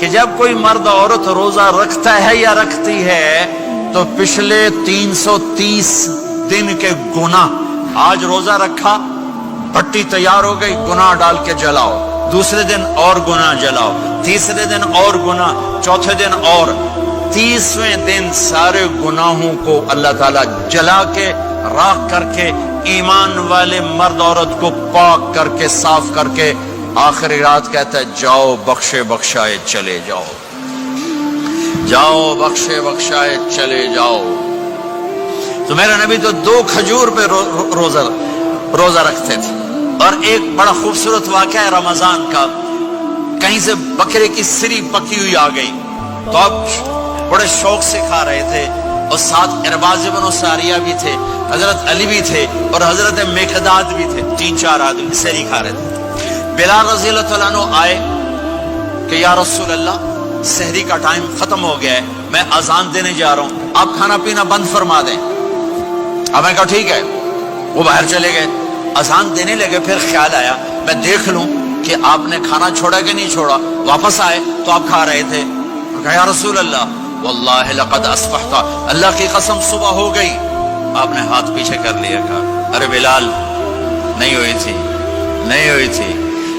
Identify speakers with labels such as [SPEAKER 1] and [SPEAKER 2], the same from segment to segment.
[SPEAKER 1] کہ جب کوئی مرد عورت روزہ رکھتا ہے یا رکھتی ہے تو پچھلے 330 دن کے گناہ، آج روزہ رکھا، بھٹی تیار ہو گئی، گناہ ڈال کے جلاؤ، دوسرے دن اور گناہ جلاؤ، تیسرے دن اور گناہ، چوتھے دن اور، 30ویں دن سارے گناہوں کو اللہ تعالیٰ جلا کے راکھ کر کے ایمان والے مرد عورت کو پاک کر کے صاف کر کے آخری رات کہتا ہے جاؤ بخشے بخشائے چلے جاؤ، جاؤ بخشے بخشائے چلے جاؤ۔ تو میرا نبی تو 2 کھجور پہ روزہ رکھتے تھے۔ اور ایک بڑا خوبصورت واقعہ ہے رمضان کا، کہیں سے بکرے کی سری پکی ہوئی آ گئی تو اب بڑے شوق سے کھا رہے تھے، اور ساتھ ارباز بن ساریہ بھی تھے، حضرت علی بھی تھے اور حضرت مقداد بھی تھے، 3-4 آدمی سری کھا رہے تھے۔ بلال رضی اللہ تعالیٰ عنہ آئے کہ یا رسول اللہ سحری کا ٹائم ختم ہو گیا ہے، میں اذان دینے جا رہا ہوں، آپ کھانا پینا بند فرما دیں۔ اب میں کہا ٹھیک ہے، وہ باہر چلے گئے، اذان دینے لگے، پھر خیال آیا میں دیکھ لوں کہ آپ نے کھانا چھوڑا کہ نہیں چھوڑا، واپس آئے تو آپ کھا رہے تھے، کہا یا رسول اللہ واللہ لقد اصبحت، اللہ کی قسم صبح ہو گئی۔ آپ نے ہاتھ پیچھے کر لیا، کہا ارے بلال نہیں ہوئی تھی، نہیں ہوئی تھی،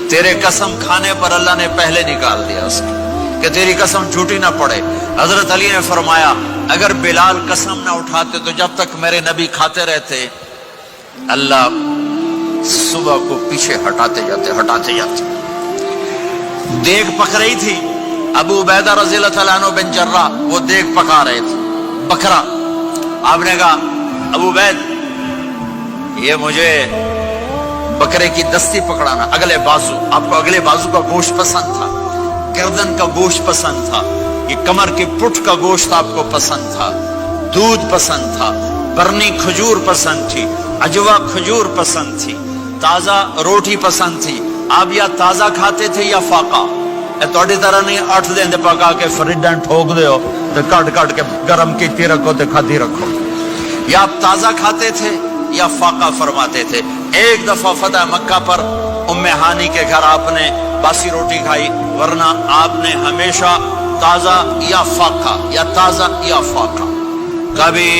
[SPEAKER 1] تیرے قسم کھانے پر اللہ نے پہلے نکال دیا اس کی کہ تیری قسم جھوٹی نہ پڑے۔ حضرت علی نے فرمایا اگر بلال قسم نہ اٹھاتے تو جب تک میرے نبی کھاتے رہتے اللہ صبح کو پیچھے ہٹاتے جاتے۔ دیگ پک رہی تھی، ابو عبیدہ رضی اللہ تعالیٰ عنہ بن جراح وہ دیگ پکا رہے تھے، بکرا۔ آپ نے کہا ابو عبید یہ مجھے بکرے کی دستی پکڑانا، اگلے بازو، آپ کو اگلے بازو کا گوشت پسند تھا، گردن کا گوشت پسند تھا، یہ کمر کی پٹھ کا گوشت آپ کو پسند تھا، دودھ پسند تھا، برنی کھجور پسند تھی، عجوا کھجور پسند تھی، تازہ روٹی پسند تھی۔ آپ یا تازہ کھاتے تھے یا فاقہ، توڑی طرح نہیں 8 دن دے پکا کے فریڈن ٹھوک دے ہو تو کٹ کے گرم کیتی رکھو تو کھاتی رکھو، یا آپ تازہ کھاتے تھے یا فاقہ فرماتے تھے۔ ایک دفعہ فتح مکہ پر ام ہانی کے گھر آپ نے باسی روٹی کھائی، ورنہ آپ نے ہمیشہ تازہ یا فاقہ یا تازہ یا فاقہ، کبھی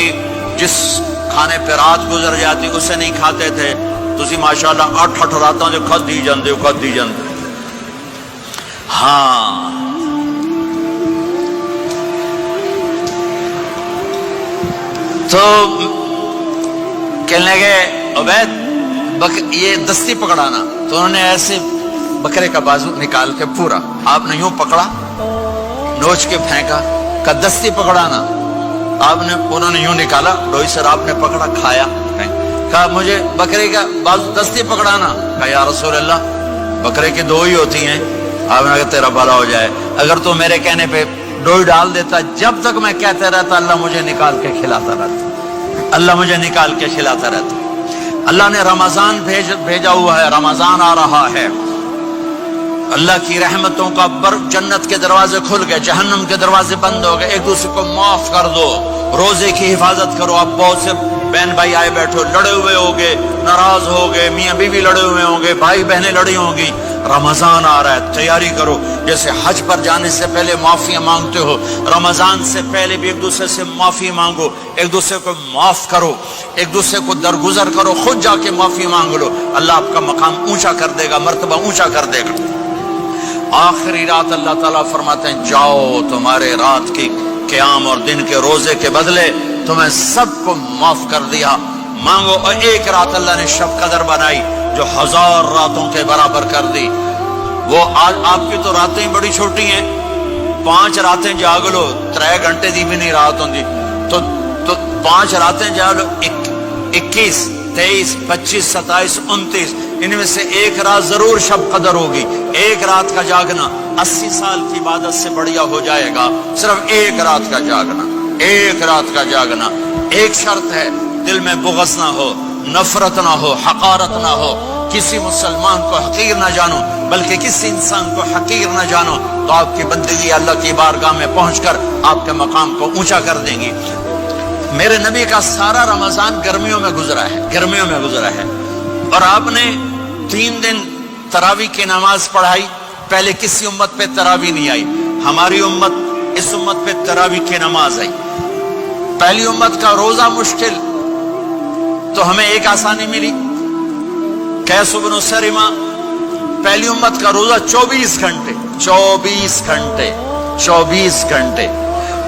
[SPEAKER 1] جس کھانے پہ رات گزر جاتی اسے نہیں کھاتے تھے۔ تسی ماشاءاللہ 8 راتوں جو کھدی جاندے ہو۔ ہاں تو کہنے لگے عبید یہ دستی پکڑانا، تو انہوں نے ایسے بکرے کا بازو نکال کے پورا آپ نے یوں پکڑا، نوچ کے پھینکا، کہ دستی پکڑانا، انہوں نے یوں نکالا، ڈوئی سر آپ نے پکڑا، کھایا، کہا مجھے بکرے کا بازو دستی پکڑانا، کہا یا رسول اللہ بکرے کی 2 ہی ہوتی ہیں۔ آپ نے کہا تیرا بھلا ہو جائے، اگر تو میرے کہنے پہ ڈوئی ڈال دیتا، جب تک میں کہتے رہتا اللہ مجھے نکال کے کھلاتا رہتا، اللہ مجھے نکال کے کھلاتا رہتا۔ اللہ نے رمضان بھیجا ہوا ہے، رمضان آ رہا ہے، اللہ کی رحمتوں کا جنت کے دروازے کھل گئے، جہنم کے دروازے بند ہو گئے، ایک دوسرے کو معاف کر دو، روزے کی حفاظت کرو۔ اب بہت سے بہن بھائی آئے بیٹھو، لڑے ہوئے ہوگے، ناراض ہوگے، میاں بیوی لڑے ہوئے ہوں گے، بھائی بہنیں لڑی ہوں گی، رمضان آ رہا ہے، تیاری کرو۔ جیسے حج پر جانے سے پہلے معافی مانگتے ہو، رمضان سے پہلے بھی ایک دوسرے سے معافی مانگو، ایک دوسرے کو معاف کرو، ایک دوسرے کو درگزر کرو، خود جا کے معافی مانگ لو، اللہ آپ کا مقام اونچا کر دے گا، مرتبہ اونچا کر دے گا۔ آخری رات اللہ تعالیٰ فرماتے ہیں جاؤ، تمہارے رات کی قیام اور دن کے روزے کے بدلے تمہیں سب کو معاف کر دیا، مانگو۔ اور ایک رات اللہ نے شب قدر بنائی جو 1000 راتوں کے برابر کر دی۔ وہ آج آپ کی تو راتیں بڑی چھوٹی ہیں، 5 راتیں جاگ لو، 3 گھنٹے دی بھی نہیں رات ہوندی، تو 5 راتیں جاگ لو، 21 23 25 27 29، ان میں سے ایک رات ضرور شب قدر ہوگی۔ ایک رات کا جاگنا 80 سال کی عبادت سے بڑھیا ہو جائے گا، صرف ایک رات کا جاگنا، ایک رات کا جاگنا۔ ایک شرط ہے، دل میں بغض نہ ہو، نفرت نہ ہو، حقارت نہ ہو، کسی مسلمان کو حقیر نہ جانو، بلکہ کسی انسان کو حقیر نہ جانو، تو آپ کی بندگی اللہ کی بارگاہ میں پہنچ کر آپ کے مقام کو اونچا کر دیں گی۔ میرے نبی کا سارا رمضان گرمیوں میں گزرا ہے، گرمیوں میں گزرا ہے، اور آپ نے 3 دن تراویح کی نماز پڑھائی، پہلے کسی امت پہ تراویح نہیں آئی۔ ہماری امت اس امت پہ تراویح کی نماز آئی. پہلی امت کا روزہ مشکل تو ہمیں ایک آسانی ملی. قیس بن سرمہ پہلی امت کا روزہ 24 گھنٹے 24 گھنٹے 24 گھنٹے.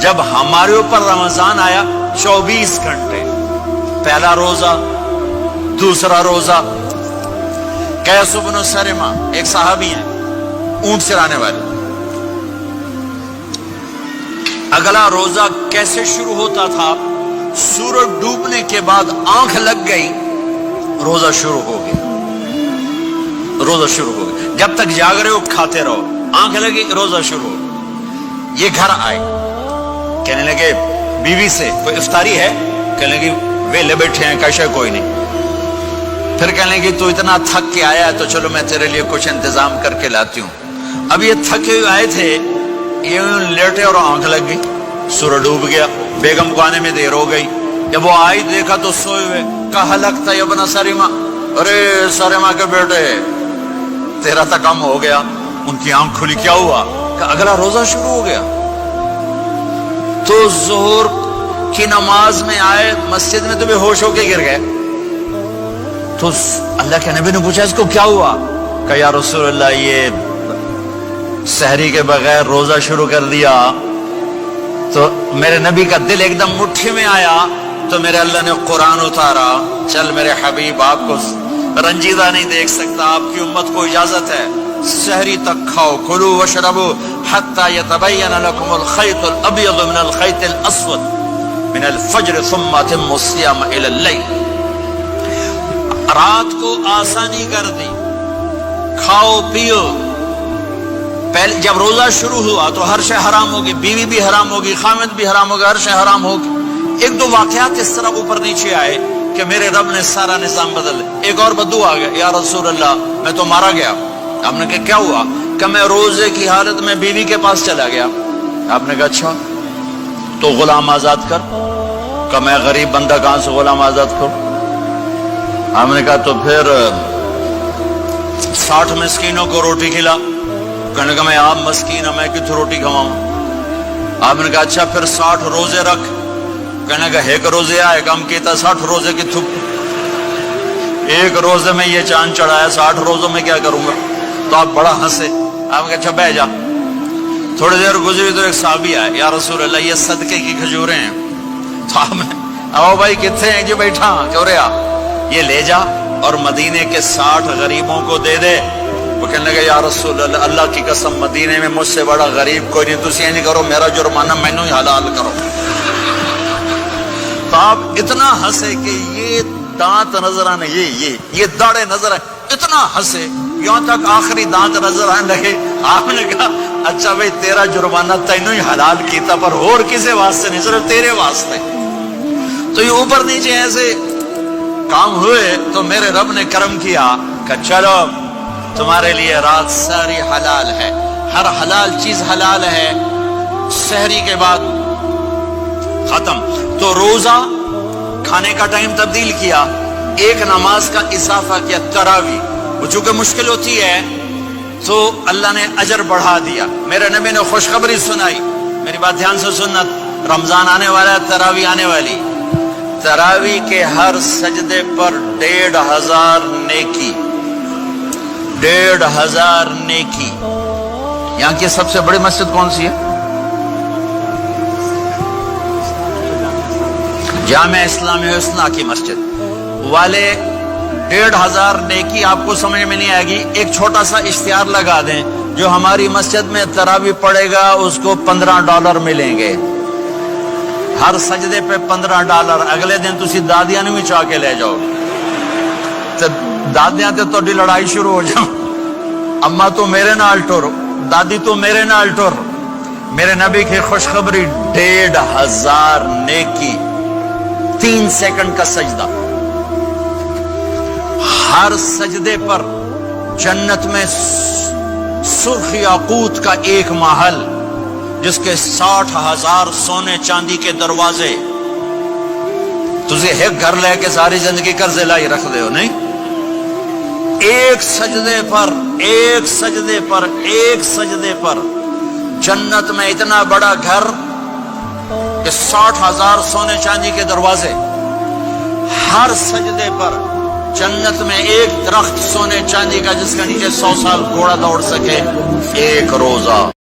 [SPEAKER 1] جب ہمارے اوپر رمضان آیا 24 گھنٹے. پہلا روزہ دوسرا روزہ. قیس بن سرمہ ایک صحابی ہیں اونٹ چرانے والے. اگلا روزہ کیسے شروع ہوتا تھا؟ سورج ڈوبنے کے بعد آنکھ لگ گئی روزہ شروع ہو گیا. روزہ شروع ہو گیا. جب تک جاگ رہے ہو کھاتے رہو. آنکھ لگی روزہ شروع ہو. یہ گھر آئے کہنے لگے بیوی سے کوئی افطاری ہے؟ کہنے لگے ویلے بیٹھے ہیں کیسے کوئی نہیں. پھر کہنے لگے تو اتنا تھک کے آیا ہے تو چلو میں تیرے لیے کچھ انتظام کر کے لاتی ہوں. اب یہ تھکے ہوئے آئے تھے, یہ لیٹے اور آنکھ لگ گئی. سورج ڈوب گیا. بیگم کو آنے میں دیر ہو گئی. جب وہ آئی دیکھا تو سوئے ہوئے. کہا لگتا ہے ابن سرمہ, ارے سرمہ کے بیٹے تیرا تو کم ہو گیا. ان کی آنکھ کھلی. کیا ہوا؟ کہ اگلا روزہ شروع ہو گیا. تو ظہر کی نماز میں آئے مسجد میں تو بے ہوش ہو کے گر گئے. تو اللہ کے نبی نے پوچھا اس کو کیا ہوا؟ کہ یا رسول اللہ یہ سحری کے بغیر روزہ شروع کر دیا. تو میرے نبی کا دل ایک دم مٹھی میں آیا. تو میرے اللہ نے قرآن اتارا, چل میرے حبیب آپ کو رنجیدہ نہیں دیکھ سکتا, آپ کی امت کو اجازت ہے سحری تک کھاؤ. کلوا واشربوا حتی یتبین لکم الخیط الابیض من الخیط الاسود من الفجر ثم اتموا الصیام الی اللیل. رات کو آسانی کر دی, کھاؤ پیو. پہلے جب روزہ شروع ہوا تو ہر شے حرام ہوگی, بیوی بھی حرام ہوگی, خامد بھی حرام ہوگا, ہر شے حرام ہوگی. ایک دو واقعات اس طرح اوپر نیچے آئے کہ میرے رب نے سارا نظام بدل. ایک اور بدو آ گیا, یا رسول اللہ میں تو مارا گیا. آپ نے کہا کیا ہوا؟ کہ میں روزے کی حالت میں بیوی کے پاس چلا گیا. آپ نے کہا اچھا تو غلام آزاد کر. کہ میں غریب بندہ کہاں سے غلام آزاد کروں؟ آپ نے کہا تو پھر 60 مسکینوں کو روٹی کھلا. کہنے کا میں آپ مسکین ہوں, میں کتوں روٹی کھواؤں؟ آپ نے کہا اچھا پھر 60 روزے رکھ. کہنے کا ایک روزے آئے کم کیتا 60 روزے کی تھک. ایک روزے میں یہ چاند چڑھایا, 60 روزوں میں کیا کروں گا؟ تو آپ بڑا ہنسے. آپ نے کہا اچھا بہ جا. تھوڑی دیر گزری تو ایک صحابی آئے, یا رسول اللہ یہ صدقے کی کھجوریں ہیں. تو آپ نے آؤ بھائی کتنے ہیں؟ جو بیٹھا کیوں رہا, یہ لے جا اور مدینے کے 60 غریبوں کو دے دے. وہ کہنے لگا یا رسول اللہ اللہ کی قسم مدینے میں مجھ سے بڑا غریب کوئی نہیں, تسی یہ نہیں کرو, میرا جرمانہ مینوں ہی حلال کرو. تو آپ اتنا ہنسے کہ یہ دانت نظر آنے, یہ داڑے نظر آئے, اتنا ہنسے یہاں تک آخری دانت نظر آنے لگے. آپ نے کہا اچھا بھائی تیرا جرمانہ تینوں ہی حلال کیتا پر اور کسی واسطے نہیں, صرف تیرے واسطے. تو یہ اوپر نیچے ایسے کام ہوئے تو میرے رب نے کرم کیا کہ چلو تمہارے لیے رات ساری حلال ہے, ہر حلال چیز حلال ہے. سحری کے بعد ختم. تو روزہ کھانے کا ٹائم تبدیل کیا, ایک نماز کا اضافہ کیا تراویح. وہ چونکہ مشکل ہوتی ہے تو اللہ نے اجر بڑھا دیا. میرے نبی نے خوشخبری سنائی, میری بات دھیان سے سننا, رمضان آنے والا ہے, تراویح آنے والی. تراویح کے ہر سجدے پر 1500 نیکی, 1500 نیکی. یہاں کی سب سے بڑی مسجد کون سی ہے؟ جامع اسلامی حسنہ کی مسجد والے. 1500 نیکی آپ کو سمجھ میں نہیں آئے گی. ایک چھوٹا سا اشتہار لگا دیں, جو ہماری مسجد میں تراویح پڑے گا اس کو $15 ملیں گے. ہر سجدے پہ $15. اگلے دن تسی دادیاں نے بھی چاہ کے لے جاؤ. دادیاں تے توڑی لڑائی شروع ہو جاؤ, اما تو میرے نال ٹر, دادی تو میرے نال ٹر. میرے نبی کی خوشخبری 1500 نیکی, 3 سیکنڈ کا سجدہ. ہر سجدے پر جنت میں سرخ یاقوت کا ایک محل جس کے 60,000 سونے چاندی کے دروازے. تجھے ایک گھر لے کے ساری زندگی قرضے لائی رکھ دے ہو نہیں. ایک سجدے پر جنت میں اتنا بڑا گھر کہ 60,000 سونے چاندی کے دروازے، ہر سجدے پر جنت میں ایک درخت سونے چاندی کا جس کے نیچے 100 سال گھوڑا دوڑ سکے، ایک روزہ